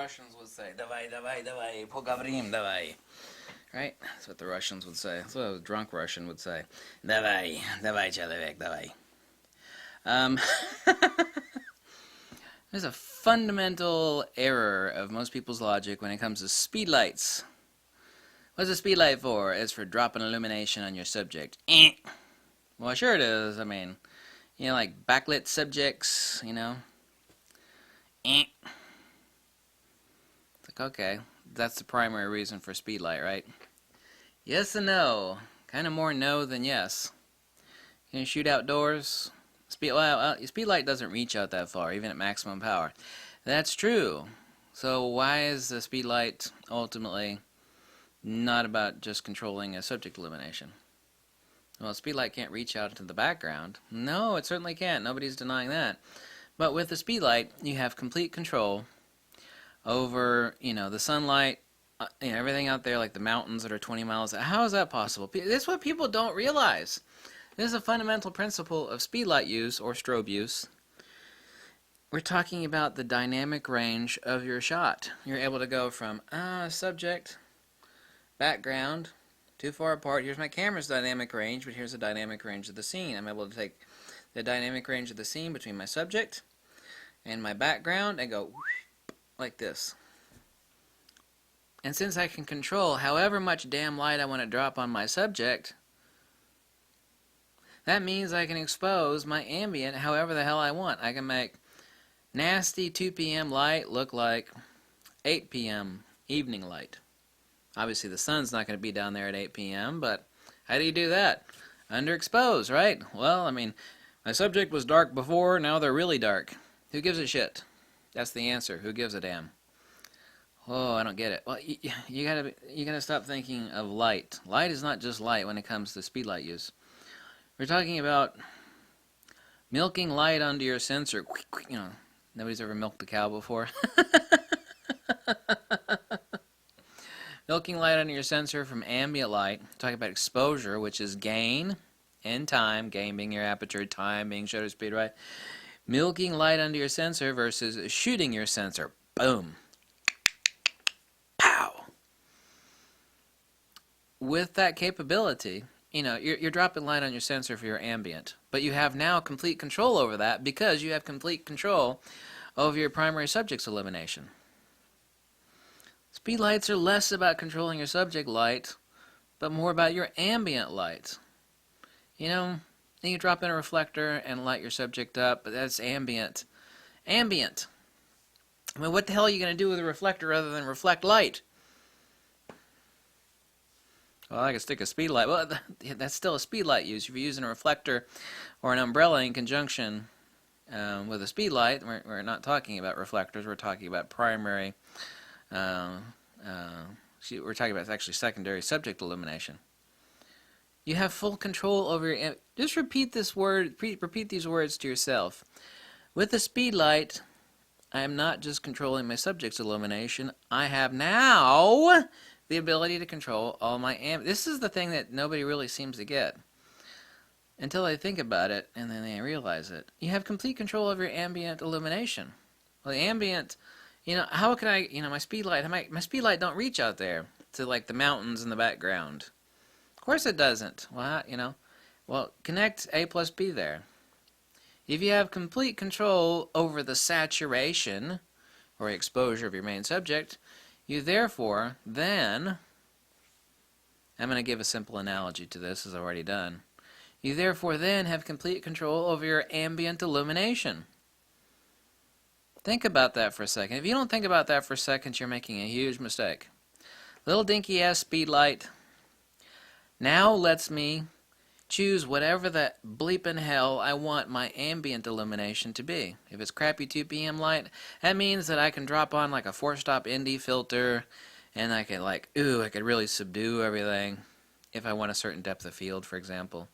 Russians would say. Давай, давай, давай, поговорим, давай. Right? That's what the Russians would say. That's what a drunk Russian would say. Давай, давай, человек, давай. Um, there's a fundamental error of most people's logic when it comes to speedlights. What's a speedlight for? It's for dropping illumination on your subject. Well, sure it is. I mean, like backlit subjects, It's like, okay, that's the primary reason for speedlight, right? Yes and no. Kind of more no than yes. You can shoot outdoors. Speedlight doesn't reach out that far, even at maximum power. That's true. So why is the speedlight ultimately not about just controlling a subject illumination? Well, speedlight can't reach out into the background. No, it certainly can't. Nobody's denying that. But with the speedlight, you have complete control over, the sunlight, everything out there, like the mountains that are 20 miles. How is that possible? This is what people don't realize. This is a fundamental principle of speedlight use or strobe use. We're talking about the dynamic range of your shot. You're able to go from subject, background, too far apart. Here's my camera's dynamic range, but here's the dynamic range of the scene. I'm able to take the dynamic range of the scene between my subject and my background and go like this. And since I can control however much damn light I want to drop on my subject, that means I can expose my ambient however the hell I want. I can make nasty 2 p.m. light look like 8 p.m. evening light. Obviously the sun's not going to be down there at 8 p.m., but how do you do that? Underexposed, right? Well, I mean, my subject was dark before, now they're really dark. Who gives a shit? That's the answer. Who gives a damn? Oh, I don't get it. Well, you gotta stop thinking of light. Light is not just light when it comes to speedlight use. We're talking about milking light onto your sensor. Nobody's ever milked a cow before. Milking light onto your sensor from ambient light. Talking about exposure, which is gain in time. Gain being your aperture, time being shutter speed, right? Milking light onto your sensor versus shooting your sensor. Boom. Pow. With that capability, you're dropping light on your sensor for your ambient, but you have now complete control over that because you have complete control over your primary subject's illumination. Speedlights are less about controlling your subject light, but more about your ambient light. You drop in a reflector and light your subject up, but that's ambient. Ambient. I mean, what the hell are you going to do with a reflector other than reflect light? Well, I can stick a speedlight. Well, that's still a speedlight use. If you're using a reflector or an umbrella in conjunction with a speedlight, we're not talking about reflectors. We're talking about primary. We're talking about actually secondary subject illumination. You have full control over your. Just repeat this word. Repeat these words to yourself. With the speedlight, I am not just controlling my subject's illumination. I have now the ability to control all my This is the thing that nobody really seems to get until they think about it and then they realize it. You have complete control over your ambient illumination. Well, the ambient, how can I, my speedlight, my speedlight don't reach out there to like the mountains in the background. Of course it doesn't. Well, connect A plus B there. If you have complete control over the saturation or exposure of your main subject, you therefore then, I'm going to give a simple analogy to this as I've already done. You therefore then have complete control over your ambient illumination. Think about that for a second. If you don't think about that for a second, you're making a huge mistake. Little dinky ass speedlight now lets me choose whatever the bleeping hell I want my ambient illumination to be. If it's crappy 2 p.m. light, that means that I can drop on like a 4-stop ND filter and I can I could really subdue everything if I want a certain depth of field, for example.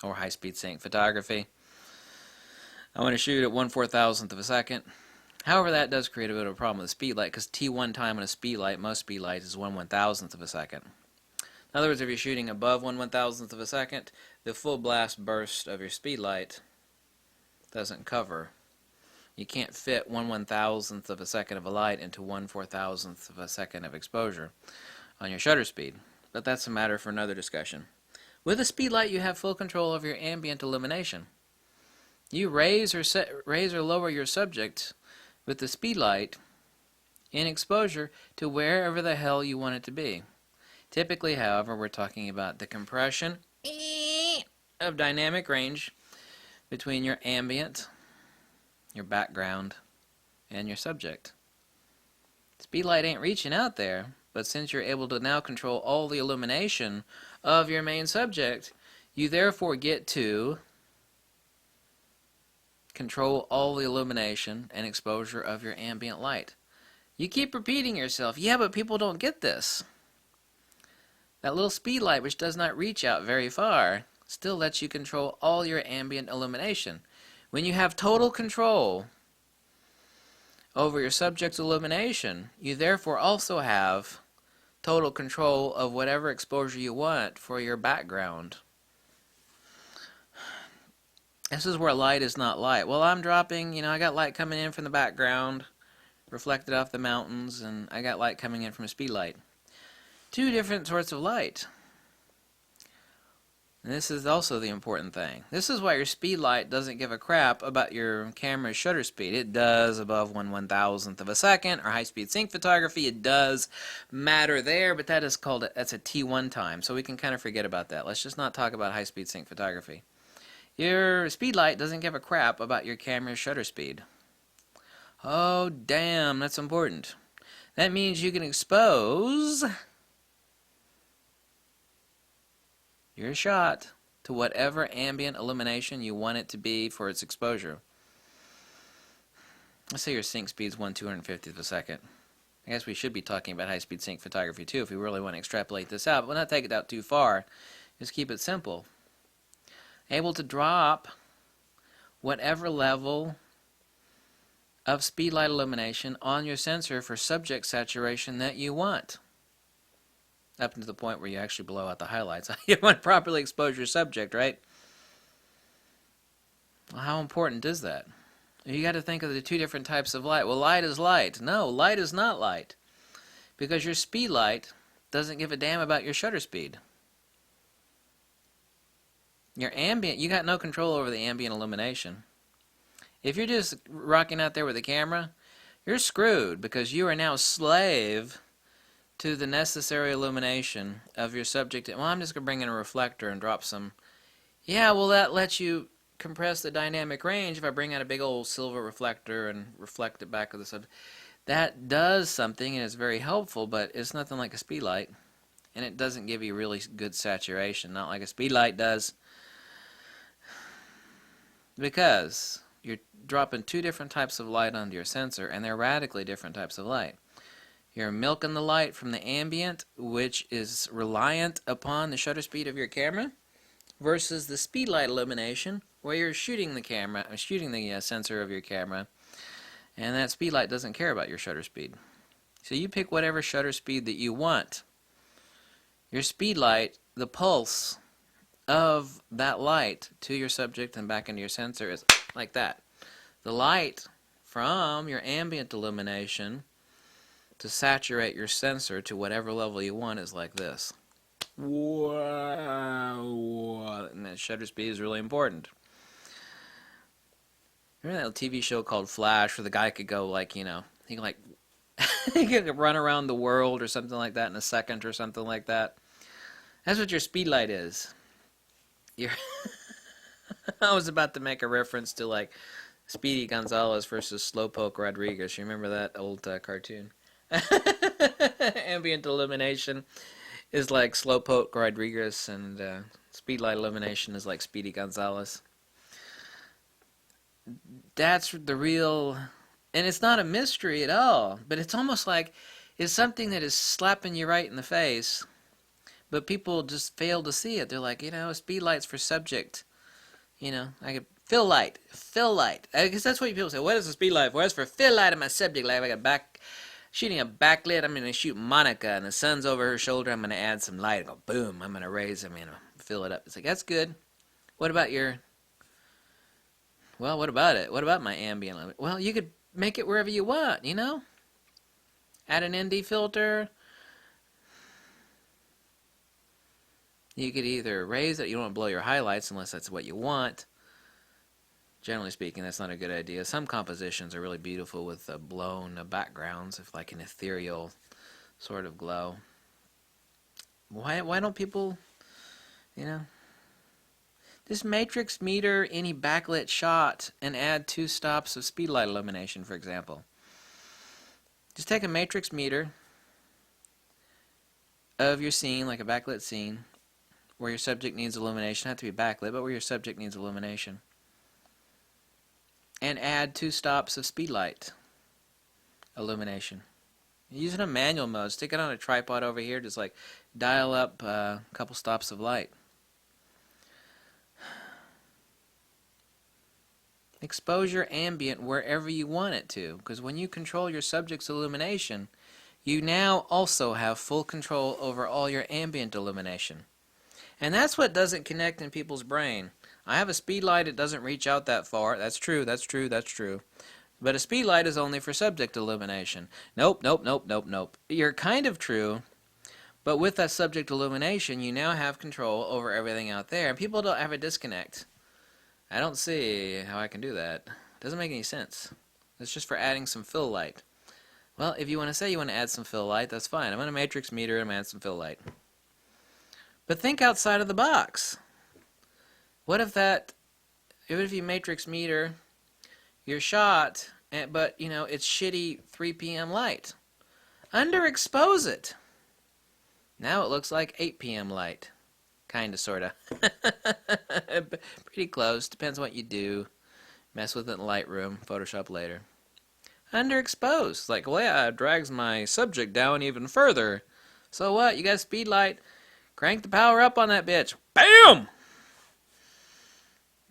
Or high-speed sync photography. I want to shoot at 1/4000th of a second. However, that does create a bit of a problem with the speed light because T1 time on a speed light, most speed lights, is 1/1000th of a second. In other words, if you're shooting above 1/1000th of a second, the full blast burst of your speed light doesn't cover. You can't fit 1/1000th of a second of a light into 1/4000th of a second of exposure on your shutter speed. But that's a matter for another discussion. With a speed light, you have full control of your ambient illumination. You raise or lower your subject with the speed light in exposure to wherever the hell you want it to be. Typically, however, we're talking about the compression of dynamic range between your ambient, your background, and your subject. Speedlight ain't reaching out there, but since you're able to now control all the illumination of your main subject, you therefore get to control all the illumination and exposure of your ambient light. You keep repeating yourself, yeah, but people don't get this. That little speedlight, which does not reach out very far, still lets you control all your ambient illumination. When you have total control over your subject's illumination, you therefore also have total control of whatever exposure you want for your background. This is where light is not light. Well, I'm dropping, I got light coming in from the background, reflected off the mountains, and I got light coming in from a speedlight. Two different sorts of light. And this is also the important thing. This is why your speed light doesn't give a crap about your camera's shutter speed. It does above 1/1000th of a second, or high-speed sync photography. It does matter there, but that's a T1 time, so we can kind of forget about that. Let's just not talk about high-speed sync photography. Your speed light doesn't give a crap about your camera's shutter speed. Oh, damn, that's important. That means you can expose your shot to whatever ambient illumination you want it to be for its exposure. Let's say your sync speed is 1/250th of a second. I guess we should be talking about high-speed sync photography too if we really want to extrapolate this out, but we'll not take it out too far. Just keep it simple. Able to drop whatever level of speedlight illumination on your sensor for subject saturation that you want. Up to the point where you actually blow out the highlights. You want to properly expose your subject, right? Well, how important is that? You got to think of the two different types of light. Well, light is light. No, light is not light. Because your speed light doesn't give a damn about your shutter speed. Your ambient, you got no control over the ambient illumination. If you're just rocking out there with a camera, you're screwed because you are now slave to the necessary illumination of your subject. Well, I'm just going to bring in a reflector and drop some. Yeah, well, that lets you compress the dynamic range if I bring out a big old silver reflector and reflect it back with the subject. That does something and it's very helpful, but it's nothing like a speed light. And it doesn't give you really good saturation, not like a speed light does. Because you're dropping two different types of light onto your sensor, and they're radically different types of light. You're milking the light from the ambient, which is reliant upon the shutter speed of your camera, versus the speed light illumination, where you're shooting the sensor of your camera, and that speed light doesn't care about your shutter speed. So you pick whatever shutter speed that you want. Your speed light, the pulse of that light to your subject and back into your sensor is like that. The light from your ambient illumination to saturate your sensor to whatever level you want is like this. Wow. And that shutter speed is really important. Remember that TV show called Flash where the guy could go like, he could he could run around the world or something like that in a second or something like that? That's what your speed light is. I was about to make a reference to like Speedy Gonzalez versus Slowpoke Rodriguez. You remember that old cartoon? Ambient illumination is like Slowpoke Rodriguez, and speedlight illumination is like Speedy Gonzalez. That's the real, and it's not a mystery at all, but it's almost like it's something that is slapping you right in the face. But people just fail to see it. They're like, speed light's for subject. I could fill light. I guess that's what people say. What is a speed light for? It's for fill light in my subject light. I got shooting a backlit. I'm going to shoot Monica, and the sun's over her shoulder. I'm going to add some light. I go, boom. I'm going to fill it up. It's like, that's good. What about your Well, what about it? What about my ambient limit? Well, you could make it wherever you want, you know? Add an ND filter. You could either raise it. You don't want to blow your highlights unless that's what you want. Generally speaking, that's not a good idea. Some compositions are really beautiful with blown backgrounds, if like an ethereal sort of glow. Why don't people, you know, just matrix meter any backlit shot and add 2 stops of speedlight illumination, for example. Just take a matrix meter of your scene, like a backlit scene, where your subject needs illumination. Not to be backlit, but where your subject needs illumination. And add 2 stops of speedlight illumination. Use it in manual mode. Stick it on a tripod over here. Just like dial up a couple stops of light. Expose your ambient wherever you want it to, because when you control your subject's illumination, you now also have full control over all your ambient illumination. And that's what doesn't connect in people's brain. I have a speed light, it doesn't reach out that far. That's true, that's true, that's true. But a speed light is only for subject illumination. Nope, nope, nope, nope, nope. You're kind of true, but with that subject illumination, you now have control over everything out there. And people don't have a disconnect. I don't see how I can do that. Doesn't make any sense. It's just for adding some fill light. Well, if you want to say you want to add some fill light, that's fine. I'm going to matrix meter and add some fill light. But think outside of the box. What if you matrix meter your shot, but you know it's shitty 3 p.m. light? Underexpose it. Now it looks like 8 p.m. light. Kinda, sorta. Pretty close. Depends what you do. Mess with it in Lightroom. Photoshop later. Underexposed. Like, well, yeah, it drags my subject down even further. So what? You got a speed light. Crank the power up on that bitch. BAM!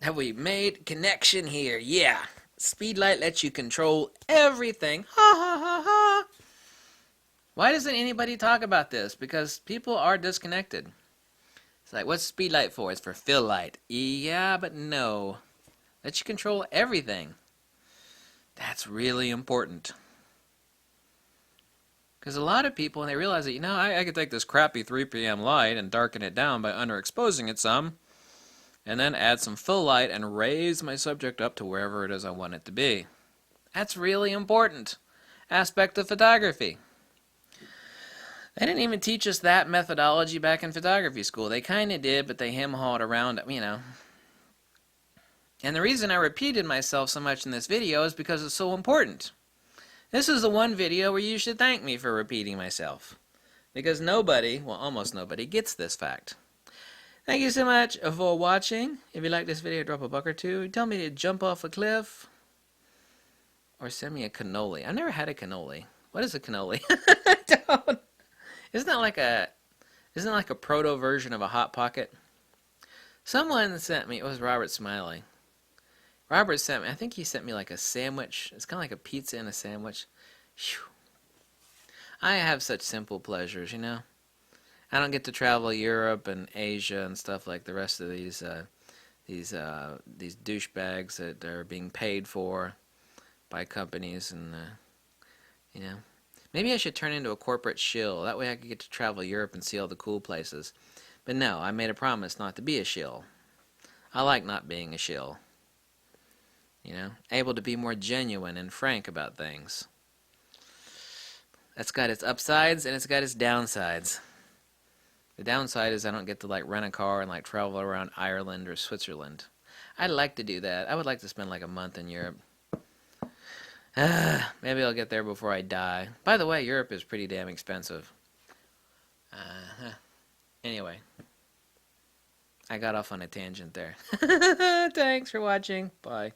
Have we made connection here? Yeah. Speedlight lets you control everything. Ha ha ha ha. Why doesn't anybody talk about this? Because people are disconnected. It's like, what's speedlight for? It's for fill light. Yeah, but no. Lets you control everything. That's really important. Because a lot of people, when they realize that, you know, I could take this crappy 3 p.m. light and darken it down by underexposing it some, and then add some fill light and raise my subject up to wherever it is I want it to be. That's really important aspect of photography. They didn't even teach us that methodology back in photography school. They kind of did, but they hem-hawed around it, you know. And the reason I repeated myself so much in this video is because it's so important. This is the one video where you should thank me for repeating myself. Because nobody, well almost nobody, gets this fact. Thank you so much for watching. If you like this video, drop a buck or two. Tell me to jump off a cliff. Or send me a cannoli. I've never had a cannoli. What is a cannoli? I don't. Isn't that like a proto version of a Hot Pocket? Someone sent me, it was Robert Smiley. Robert sent me, I think he sent me like a sandwich. It's kind of like a pizza and a sandwich. Whew. I have such simple pleasures, you know. I don't get to travel Europe and Asia and stuff like the rest of these douchebags that are being paid for by companies, and you know. Maybe I should turn into a corporate shill. That way I could get to travel Europe and see all the cool places. But no, I made a promise not to be a shill. I like not being a shill. You know, able to be more genuine and frank about things. That's got its upsides and it's got its downsides. The downside is I don't get to like rent a car and like travel around Ireland or Switzerland. I'd like to do that. I would like to spend like a month in Europe. Maybe I'll get there before I die. By the way, Europe is pretty damn expensive. Anyway. I got off on a tangent there. Thanks for watching. Bye.